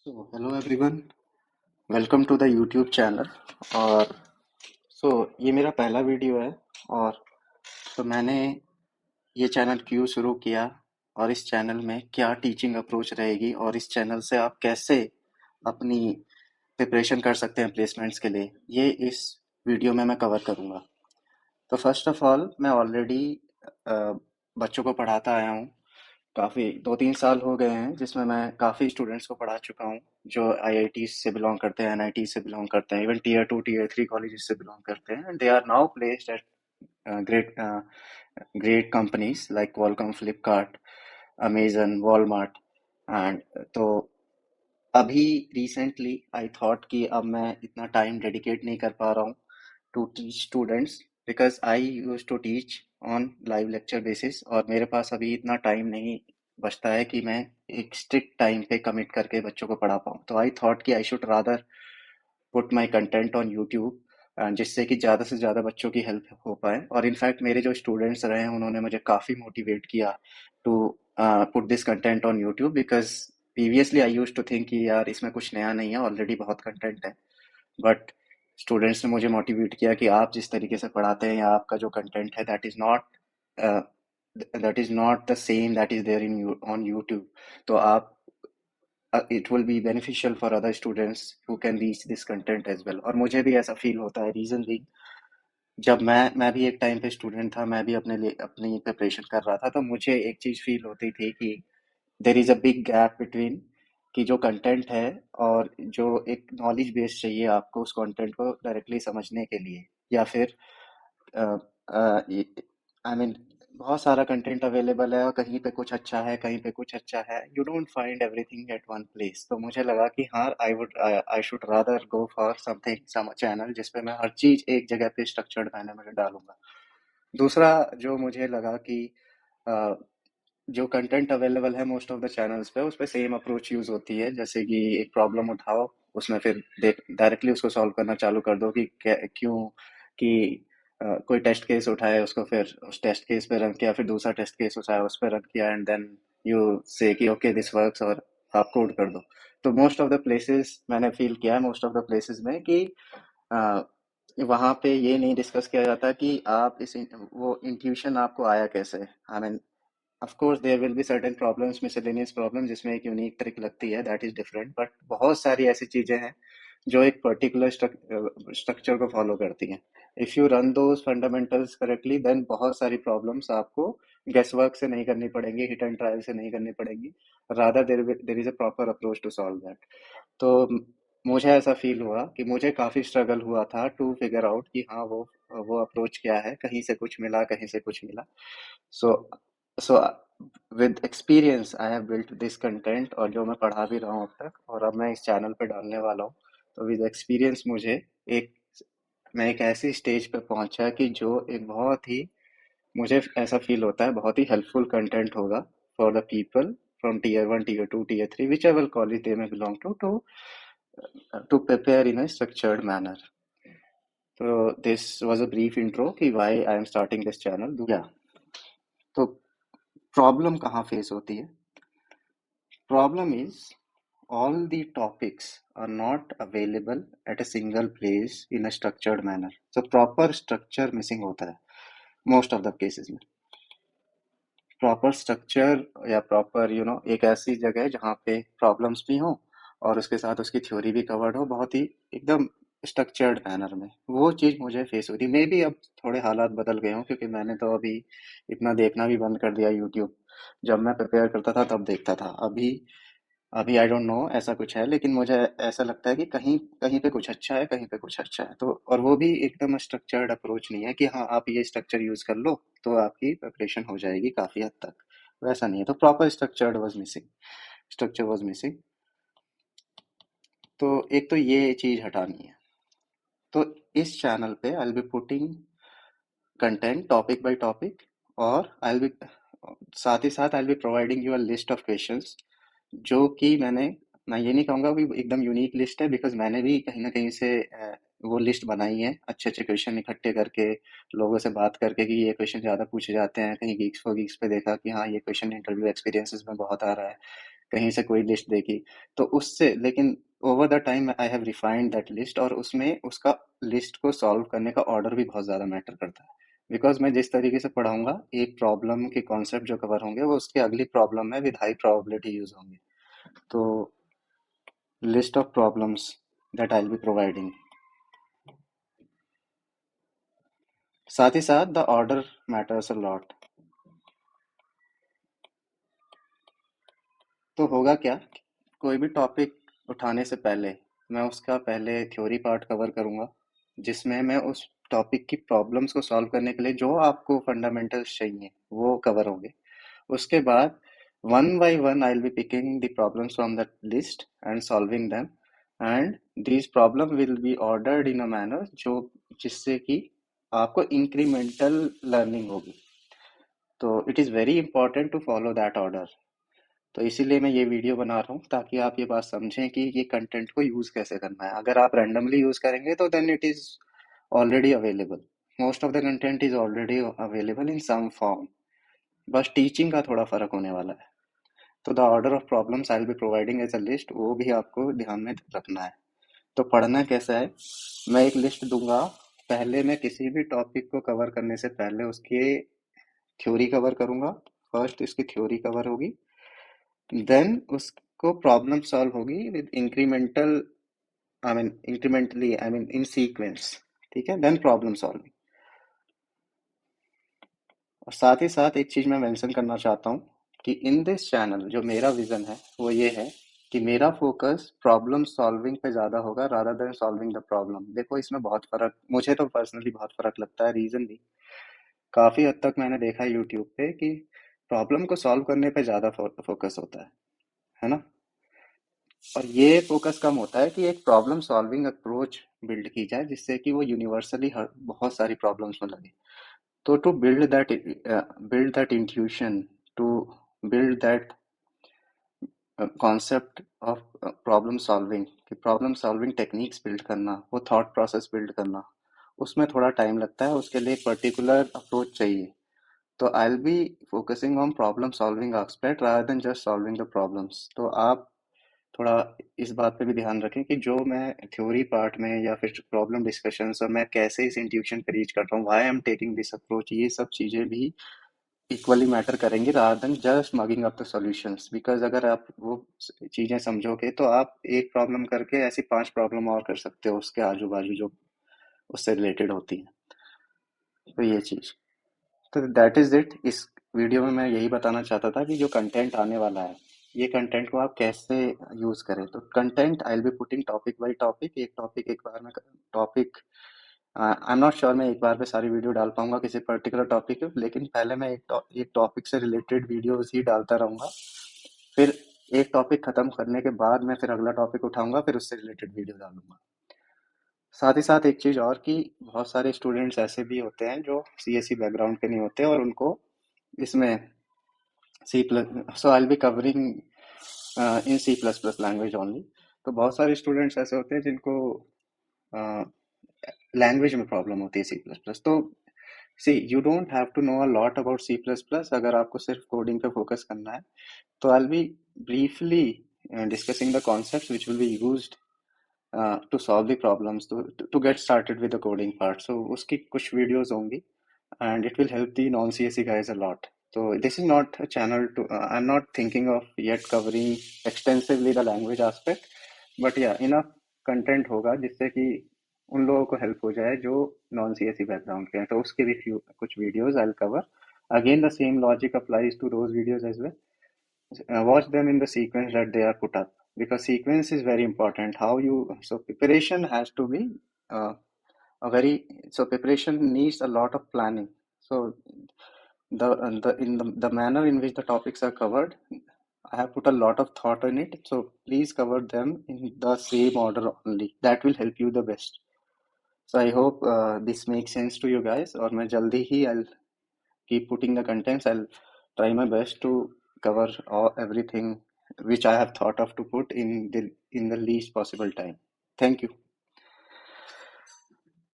Hello everyone, welcome to the YouTube channel. और ये मेरा पहला वीडियो है। और मैंने ये चैनल क्यों शुरू किया और इस चैनल में क्या टीचिंग अप्रोच रहेगी और इस चैनल से आप कैसे अपनी प्रिपरेशन कर सकते हैं प्लेसमेंट्स के लिए, ये इस वीडियो में मैं कवर करूँगा। तो फर्स्ट ऑफ ऑल, मैं ऑलरेडी बच्चों को पढ़ाता आया हूँ। काफ़ी 2-3 साल हो गए हैं जिसमें मैं काफ़ी स्टूडेंट्स को पढ़ा चुका हूँ, जो आईआईटी से बिलोंग करते हैं, एनआईटी से बिलोंग करते हैं, इवन टीयर 2 टीयर 3 कॉलेजेस से बिलोंग करते हैं, and they are now placed at great great companies like Qualcomm, Flipkart, Amazon, Walmart. And तो अभी रिसेंटली आई थॉट कि अब मैं इतना टाइम डेडिकेट नहीं कर पा रहा हूँ to teach students, because I used to teach on live lecture basis, और मेरे पास अभी इतना टाइम नहीं बचता है कि मैं एक स्ट्रिक्ट टाइम पे कमिट करके बच्चों को पढ़ा पाऊँ। तो आई थॉट कि आई should rather put my content on YouTube, जिससे कि ज़्यादा से ज़्यादा बच्चों की हेल्प हो पाए। और इनफैक्ट मेरे जो स्टूडेंट्स रहे हैं उन्होंने मुझे काफ़ी मोटिवेट किया to put this content on YouTube, because previously I used to think कि यार इसमें कुछ नया नहीं है, ऑलरेडी बहुत कंटेंट है। बट स्टूडेंट्स ने मुझे मोटिवेट किया कि आप जिस तरीके से पढ़ाते हैं या आपका जो कंटेंट है, that is not the same that is there in on YouTube. तो आप it will be beneficial for other students who can reach this content as well। और मुझे भी ऐसा फील होता है। रीज़न भी, जब मैं भी एक टाइम पे स्टूडेंट था, मैं भी अपने लिए अपनी प्रिपरेशन कर रहा था, तो मुझे एक चीज़ फील होती थी कि there is a big gap between कि जो कंटेंट है और जो एक नॉलेज बेस चाहिए आपको उस कंटेंट को डायरेक्टली समझने के लिए, या फिर आई मीन बहुत सारा कंटेंट अवेलेबल है और कहीं पे कुछ अच्छा है, कहीं पे कुछ अच्छा है, you don't find everything at one place. तो मुझे लगा कि हाँ, I should rather go for something, some channel जिसपे मैं हर चीज एक जगह पे स्ट्रक्चर्ड मैनर में डालूंगा। दूसरा जो मुझे लगा कि अ, जो कंटेंट अवेलेबल है मोस्ट ऑफ द चैनल्स पे, उस पे सेम अप्रोच यूज होती है। जैसे कि एक प्रॉब्लम उठाओ, उसमें फिर देख डायरेक्टली उसको सॉल्व करना चालू कर दो कि क्यों कि कोई टेस्ट केस उठाए, उसको फिर उस टेस्ट केस पे रन किया, फिर दूसरा टेस्ट केस उठाया, उस पर रन किया, एंड देन यू से कि ओके दिस वर्क्स, और आप कोड कर दो। तो मोस्ट ऑफ द प्लेसेस मैंने फील किया है, मोस्ट ऑफ द प्लेसेस में कि अ, वहाँ पे ये नहीं डिस्कस किया जाता कि आप वो इंट्यूशन आपको आया कैसे। I mean, of course there will be certain problems, miscellaneous problem, जिसमें एक यूनिक ट्रिक लगती है, दैट इज डिफरेंट। बट बहुत सारी ऐसी चीजें हैं जो एक पर्टिकुलर स्ट्रक्चर को फॉलो करती हैं। If you run those fundamentals correctly, then बहुत सारी प्रॉब्लम्स आपको गेस वर्क से नहीं करनी पड़ेंगी, हिट एंड ट्रायल से नहीं करनी पड़ेंगी। Rather there is a proper approach to solve that. तो मुझे ऐसा फील हुआ कि मुझे काफी स्ट्रगल हुआ था टू फिगर आउट कि हाँ, वो अप्रोच क्या है। कहीं से कुछ मिला, कहीं से कुछ मिला। So so with experience I have built this content, और जो मैं पढ़ा भी रहा हूँ अब तक, और अब मैं इस चैनल पे डालने वाला हूँ। तो विद एक्सपीरियंस मुझे एक मैं एक ऐसी स्टेज पे पहुंचा कि जो एक बहुत ही, मुझे ऐसा फील होता है, बहुत ही हेल्पफुल कंटेंट होगा for the people from tier 1 tier 2 tier 3, whichever college they में belong to prepare in a structured manner। तो this was a brief intro कि why I am starting this channel. या तो problem कहाँ face होती है? Problem is all the topics are not available at a single place in a structured manner। so proper structure missing होता है most of the cases में। Proper structure या proper एक ऐसी जगह है जहाँ पे प्रॉब्लम्स भी हो और उसके साथ उसकी थ्योरी भी कवर्ड हो, बहुत ही एकदम स्ट्रक्चर्ड मैनर में। वो चीज़ मुझे फेस हुई थी। मे बी अब थोड़े हालात बदल गए हों, क्योंकि मैंने तो अभी इतना देखना भी बंद कर दिया यूट्यूब। जब मैं प्रिपेयर करता था तब देखता था। अभी अभी आई डोंट नो ऐसा कुछ है, लेकिन मुझे ऐसा लगता है कि कहीं कहीं पे कुछ अच्छा है, कहीं पे कुछ अच्छा है। तो और वो भी एकदम स्ट्रक्चर्ड अप्रोच नहीं है कि हाँ, आप ये स्ट्रक्चर यूज कर लो तो आपकी प्रिपरेशन हो जाएगी काफी हद तक। वैसा नहीं है। तो प्रॉपर स्ट्रक्चर वाज मिसिंग। तो एक तो ये चीज हटानी है। तो इस चैनल पे आई will be putting content topic by topic, और आई विल बी साथ ही साथ आई will be providing you a list of questions, जो कि मैं ये नहीं कहूँगा कि एकदम यूनिक लिस्ट है, बिकॉज मैंने भी कहीं ना कहीं से वो लिस्ट बनाई है अच्छे अच्छे क्वेश्चन इकट्ठे करके, लोगों से बात करके कि ये क्वेश्चन ज़्यादा पूछे जाते हैं। कहीं गीक्स फॉर गीक्स पे देखा कि हाँ, ये क्वेश्चन इंटरव्यू एक्सपीरियंसेस में बहुत आ रहा है। कहीं से कोई लिस्ट देखी, तो उससे, लेकिन over the time I have refined that list, और उसमें उसका लिस्ट को सॉल्व करने का ऑर्डर भी बहुत ज़्यादा मैटर करता है। बिकॉज मैं जिस तरीके से पढ़ाऊंगा, एक प्रॉब्लम के कॉन्सेप्ट जो कवर होंगे वो उसके अगली प्रॉब्लम में विद हाई प्रोबेबिलिटी यूज होंगे। तो list of problems that I will be providing, साथ ही साथ the order matters a lot. तो होगा क्या, कोई भी टॉपिक उठाने से पहले मैं उसका पहले थ्योरी पार्ट कवर करूंगा, जिसमें मैं उस टॉपिक की प्रॉब्लम्स को सॉल्व करने के लिए जो आपको फंडामेंटल्स चाहिए वो कवर होंगे। उसके बाद one by one I will be picking the problems from the list and solving them, and these problem will be ordered in a manner जो, जिससे कि आपको इंक्रीमेंटल लर्निंग होगी। तो it is very important to follow that order. तो इसीलिए मैं ये वीडियो बना रहा हूँ, ताकि आप ये बात समझें कि ये कंटेंट को यूज़ कैसे करना है। अगर आप रैंडमली यूज़ करेंगे तो then it is already available, most of the content is already available in some form, बस टीचिंग का थोड़ा फर्क होने वाला है। तो the order of problems I will be providing as a list, वो भी आपको ध्यान में रखना है। तो पढ़ना कैसा है, मैं एक लिस्ट दूंगा, पहले मैं किसी भी टॉपिक को कवर करने से पहले उसकी थ्योरी कवर करूंगा। फर्स्ट इसकी थ्योरी कवर होगी, देन उसको प्रॉब्लम सॉल्व होगी with incremental, I mean in sequence, ठीक है, देन प्रॉब्लम सॉल्विंग। और साथ ही साथ एक चीज मैं मेंशन करना चाहता हूँ कि इन दिस चैनल जो मेरा विजन है वो ये है कि मेरा फोकस प्रॉब्लम सॉल्विंग पे ज्यादा होगा rather than solving the problem. देखो इसमें बहुत फर्क, मुझे तो पर्सनली बहुत फर्क लगता है। रीजन भी काफी हद तक मैंने देखा है यूट्यूब पे कि प्रॉब्लम को सॉल्व करने पे ज्यादा फोकस होता है ना। और ये फोकस कम होता है कि एक प्रॉब्लम सॉल्विंग अप्रोच बिल्ड की जाए, जिससे कि वो यूनिवर्सली हर बहुत सारी प्रॉब्लम्स में लगे। तो to build that intuition, to build that concept of problem solving, कि प्रॉब्लम सॉल्विंग टेक्निक्स बिल्ड करना, वो थॉट प्रोसेस बिल्ड करना, उसमें थोड़ा टाइम लगता है, उसके लिए पर्टिकुलर अप्रोच चाहिए। तो I will be focusing on problem solving aspect rather than just solving the problems. तो आप थोड़ा इस बात पे भी ध्यान रखें कि जो मैं थ्योरी पार्ट में या फिर प्रॉब्लम डिस्कशन, और मैं कैसे इस इंट्यूशन पे रीच कर रहा हूँ, why I am taking this approach, ये सब चीज़ें भी इक्वली मैटर करेंगी rather than just mugging up the solutions. Because अगर आप वो चीज़ें समझोगे तो आप एक प्रॉब्लम करके ऐसी 5 प्रॉब्लम और कर सकते हो उसके आजू बाजू जो उससे रिलेटेड होती हैं। तो ये चीज़, तो दैट इज इट। इस वीडियो में मैं यही बताना चाहता था कि जो कंटेंट आने वाला है, ये कंटेंट को आप कैसे यूज करें। तो content I will be putting topic by topic, एक टॉपिक एक बार में, topic I am not sure मैं एक बार पे सारी वीडियो डाल पाऊंगा किसी पर्टिकुलर टॉपिक पे, लेकिन पहले मैं एक टॉपिक से रिलेटेड वीडियोस ही डालता रहूंगा। फिर एक टॉपिक खत्म करने के बाद मैं फिर अगला टॉपिक उठाऊंगा, फिर उससे रिलेटेड वीडियो डालूंगा। साथ ही साथ एक चीज़ और, कि बहुत सारे स्टूडेंट्स ऐसे भी होते हैं जो सीएससी बैकग्राउंड के नहीं होते और उनको इसमें C plus, so I will be covering in C plus plus language only. तो बहुत सारे स्टूडेंट्स ऐसे होते हैं जिनको लैंग्वेज में प्रॉब्लम होती है सी प्लस प्लस। तो see you don't have to know a lot about C plus plus, अगर आपको सिर्फ कोडिंग पे फोकस करना है। तो I will be briefly discussing the concepts which will be used to solve the problems, to get started with the coding part. So उसकी कुछ videos होंगी and it will help the non-CSE guys a lot. So this is not a channel to, I'm not thinking of yet covering extensively the language aspect, but yeah, enough content होगा जिससे कि उन लोगों को help हो जाए जो non CSE background के हैं। तो उसके भी कुछ videos I will cover. Again the same logic applies to those videos as well. Watch them in the sequence that they are put up, because sequence is very important. How you, so preparation has to be a very, so preparation needs a lot of planning. So the manner in which the topics are covered, I have put a lot of thought in it. So please cover them in the same order only, that will help you the best. So I hope this makes sense to you guys, और मैं जल्दी ही I'll keep putting the contents. I'll try my best to cover everything which I have thought of to put in the least possible time. Thank you.